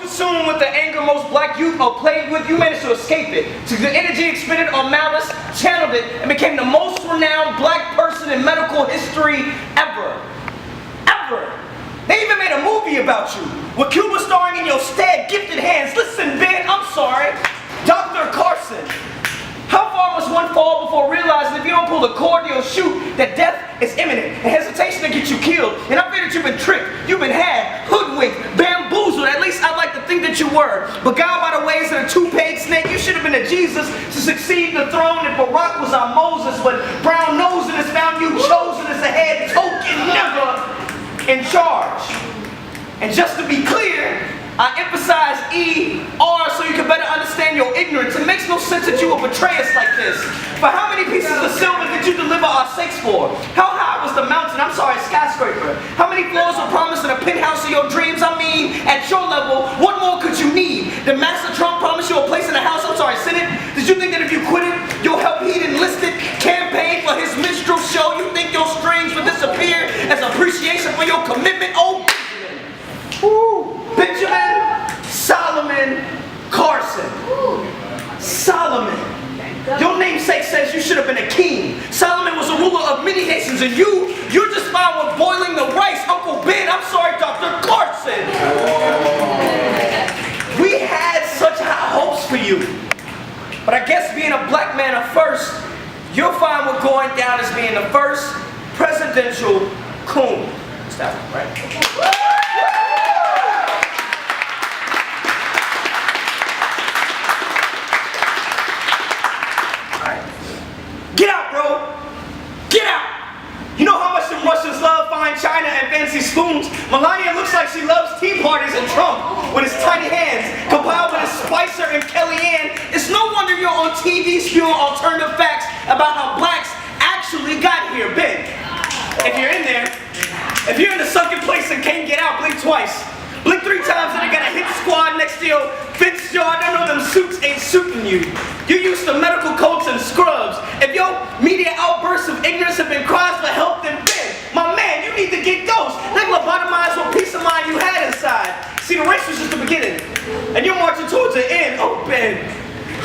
consumed with the anger most black youth are plagued with, you managed to escape it. Took the energy expended on malice, channeled it, and became the most renowned black person in medical history ever. Ever. They even made a movie about you, with Cuba starring in your stead, Gifted Hands. Listen, Ben, I'm sorry. Dr. Carson. How far must one fall before realizing if you don't pull the cord to your chute, that death is imminent and hesitation to get you killed? And I fear that you've been tricked, you've been had, hoodwinked, bamboozled. At least I'd like to think that you were. Beguiled by the ways of a two-paid snake, you should have been a Jesus to succeed the throne. If Barack was our Moses, but brown nosing has found you chosen as a head token, never in charge. And just to be clear, I emphasize E-R so you can better understand your ignorance. It makes no sense that you will betray us like this. For how many pieces of silver did you deliver our sakes for? How high was the mountain? I'm sorry, skyscraper. How many floors were promised in a penthouse of your dreams? I mean, at your level, what more could you need? Did Master Trump promise you a place in the House? I'm sorry, Senate? Did you think that if you quit it, you'll help he'd enlisted campaign for his minstrel show? You think your strings would disappear as appreciation for your commitment? Oh, Benjamin Solomon Carson. Solomon. Your namesake says you should have been a king. Solomon was a ruler of many nations, and you're just fine with boiling the rice. Uncle Ben, I'm sorry, Dr. Carson. We had such high hopes for you. But I guess being a black man of first, you're fine with going down as being the first presidential coon. That's right? Get out, bro! Get out! You know how much the Russians love fine china and fancy spoons? Melania looks like she loves tea parties and Trump with his tiny hands, compiled with his Spicer and Kellyanne. It's no wonder you're on TV spewing alternative facts about how blacks actually got here. Ben, if you're in there, if you're in the sunken place and can't get out, blink twice. Blink 3 times and they got a hit squad next to your fence yard. I know them suits ain't suiting you. You're used to medical coats and scrubs. If your media outbursts of ignorance have been cries for help, then Ben, my man, you need to get those. They lobotomize what peace of mind you had inside. See, the race was just the beginning, and you're marching towards the end. Oh, Ben.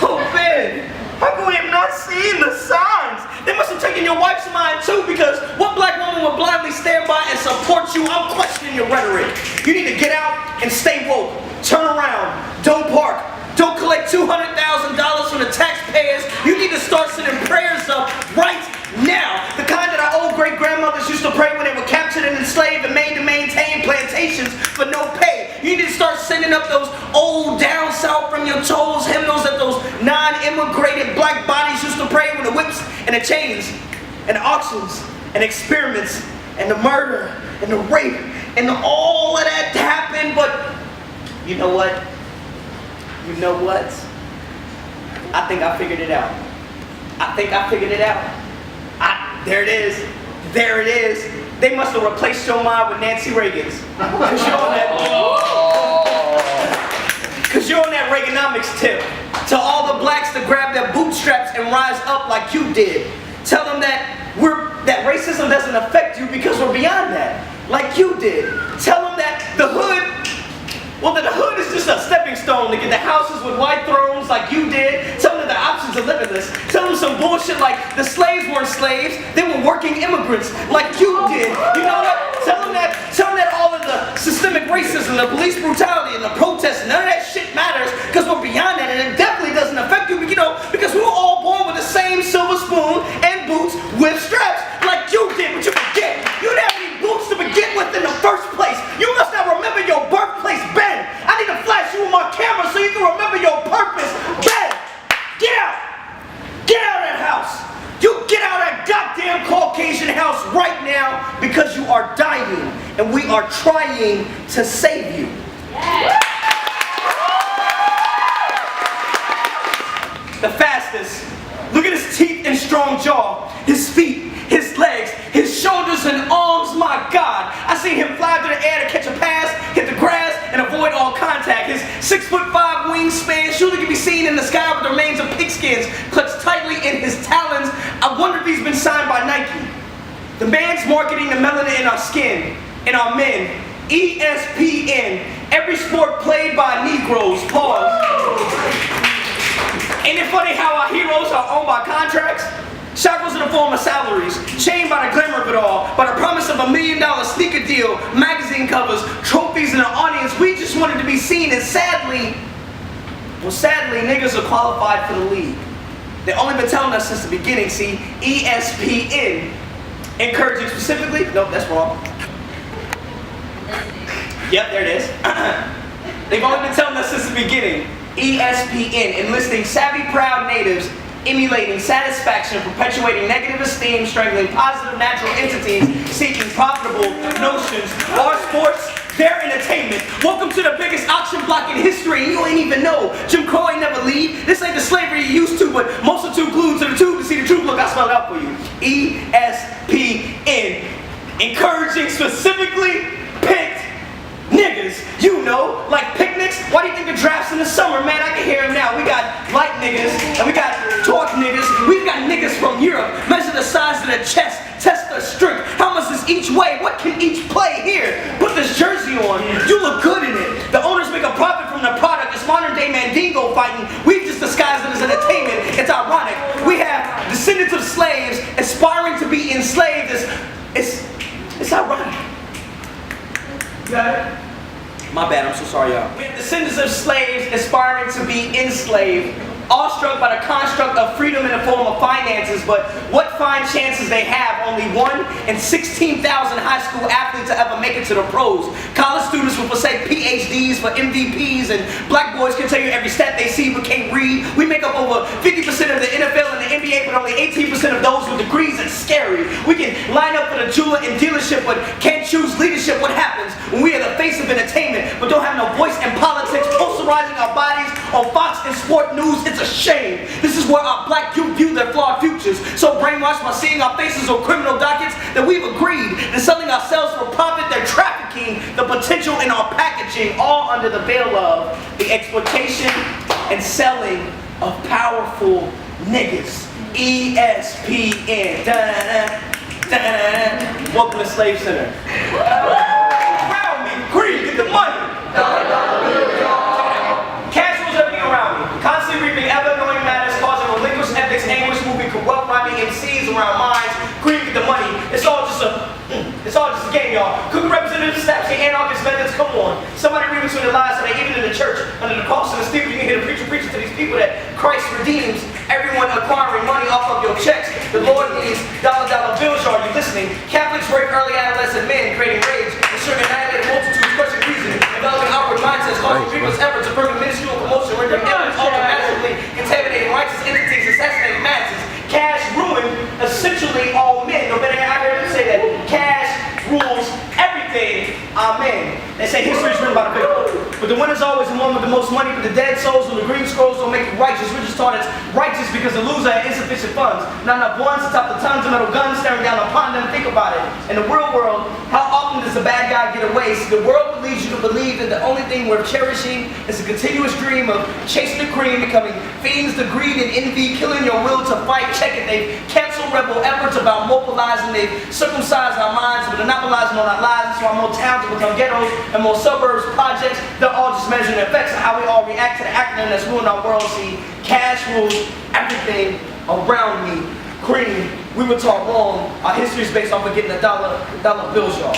Oh, Ben. How come we have not seen the signs? They must have taken your wife's mind too, because what black woman would blindly stand by and support you? I'm questioning your rhetoric. You need to get out and stay woke. Turn around. Don't park. Don't collect $200,000 from the taxpayers. You need to start sending prayers up right now. The kind that our old great-grandmothers used to pray when they were captured and enslaved and made to maintain plantations for no pay. You need to start sending up those old down south from your toes hymnals that those non-immigrated black bodies used to pray with the whips and the chains and the auctions and experiments and the murder and the rape and all of that happened. But you know what? You know what? I think I figured it out. I think I figured it out. There it is. There it is. They must have replaced your mind with Nancy Reagan's. Because you're on that Reaganomics tip. Tell all the blacks to grab their bootstraps and rise up like you did. Tell them that that racism doesn't affect you because we're beyond that, like you did. Tell them that the hood, well, that the hood is just a stepping stone to get the houses with white thrones like you did. Tell them that the options are limitless. Tell them some bullshit like the slaves weren't slaves, they were working immigrants like you did. You know what? Tell them that all of the systemic racism, the police brutality, and the protests, none of that shit matters because we're beyond that, and it definitely doesn't affect you, you know, because we were all born with the same silver spoon and boots with straps like you did, but you forget. You didn't have any boots to begin with in the first place. You must not remember your birthplace, Ben. I need to flash you with my camera so you can remember your purpose. Ben, get out. Get out of that house. You get out of that goddamn Caucasian house right now because you are dying and we are trying to save you. Yeah. The fastest. Look at his teeth and strong jaw, his feet, his legs, his shoulders and arms, my God. I seen him fly through the air to catch a pass, hit the grass, and avoid all contact. His 6'5" wingspan surely can be seen in the sky with the remains of pigskins clutched tightly in his talons. I wonder if he's been signed by Nike. The man's marketing the melanin in our skin, in our men. ESPN, Every sport played by Negroes. Pause. Ain't it funny how our heroes are owned by contracts? Shackles in the form of salaries, chained by the glamour of it all, by the promise of $1 million sneaker deal, magazine covers, trophies, and an audience. We just wanted to be seen, and sadly, niggas are qualified for the league. They've only been telling us since the beginning. See, ESPN, encouraging specifically. Nope, that's wrong. Yep, there it is. They've only been telling us since the beginning. ESPN, enlisting savvy, proud natives, emulating satisfaction, perpetuating negative esteem, strangling positive natural entities, seeking profitable notions. Our sports, their entertainment. Welcome to the biggest auction block in history, and you ain't even know. Jim Crow ain't never leave. This ain't the slavery you used to, but most are too glued to the tube to see the truth. Look, I spelled it out for you. ESPN, encouraging specifically picked niggas, you know, like picnics. Why do you think the draft's in the summer, man? I can hear him now. We got light niggas, and we got torque niggas. We've got niggas from Europe. Measure the size of their chest, test their strength. How much is each weigh? What can each play? Here, put this jersey on. You look good in it. The owners make a profit from the product. It's modern day Mandingo fighting. We've just disguised it as entertainment. It's ironic. We have descendants of slaves aspiring to be enslaved. It's ironic. You got it? My bad, I'm so sorry, y'all. We have descendants of slaves aspiring to be enslaved, awestruck by the construct of freedom in the form of finances, but what fine chances they have. Only 1 in 16,000 high school athletes to ever make it to the pros. College students will forsake PhDs for MVPs, and black boys can tell you every stat they see but can't read. We make up over 50% of the NFL and the NBA, but only 18% of those with degrees. It's scary. We can line up for the jeweler and dealership, but can't choose leadership. What happens when we are the face of entertainment, but don't have no voice in politics, posterizing our bodies on Fox and Sport News? It's a shame. This is where our black youth view their flawed futures, so brainwashed by seeing our faces on criminal dockets that we've agreed to selling ourselves for profit. They're trafficking the potential in our packaging, all under the veil of the exploitation and selling of powerful niggas. ESPN. Welcome to Slave Center. Around me, greed, get the money. Cash rules everything around me. Constantly reaping ever-growing matters, causing relinquished ethics, anguish, moving corrupt, rhyming MCs around minds. Greed, get the money. It's all just a game, y'all. Could representatives establish the anarchist methods? Come on. Somebody read between the lines so that even in the church, under the cross and the steeple, you can hear the preacher preaching to these people that Christ redeems. Everyone acquiring money off of your checks. The Lord needs dollar bills. Are you listening? Catholics rape early adolescent men, creating rage, ensuring annihilated multitudes, crushing reason, developing outward mindsets, causing grievous efforts to bring minuscule commotion, rendering evidence automatically contaminating righteous entities, assassinating masses. Cash ruined essentially all men. No better, I heard them say that cash rules everything. Amen. They say history is written by the victor. But the winner's always the one with the most money, but the dead souls on the green scrolls don't make it righteous. We're just taught it's righteous because the loser had insufficient funds. Not enough ones to top the tons of metal guns staring down upon them. Think about it. In the real world, how often does the bad guy get away? See, the world would lead you to believe that the only thing worth cherishing is a continuous dream of chasing the cream, becoming fiends to greed and envy, killing your will to fight. Check it. They've canceled rebel efforts about mobilizing. They've circumcised our minds, but monopolizing on our lives. So our more towns will become ghettos and more suburbs, projects. They're all just measuring the effects of how we all react to the acronym that's ruined our world. See, cash rules everything around me. Cream, we were taught wrong. Our history is based off of getting the dollar bills, y'all.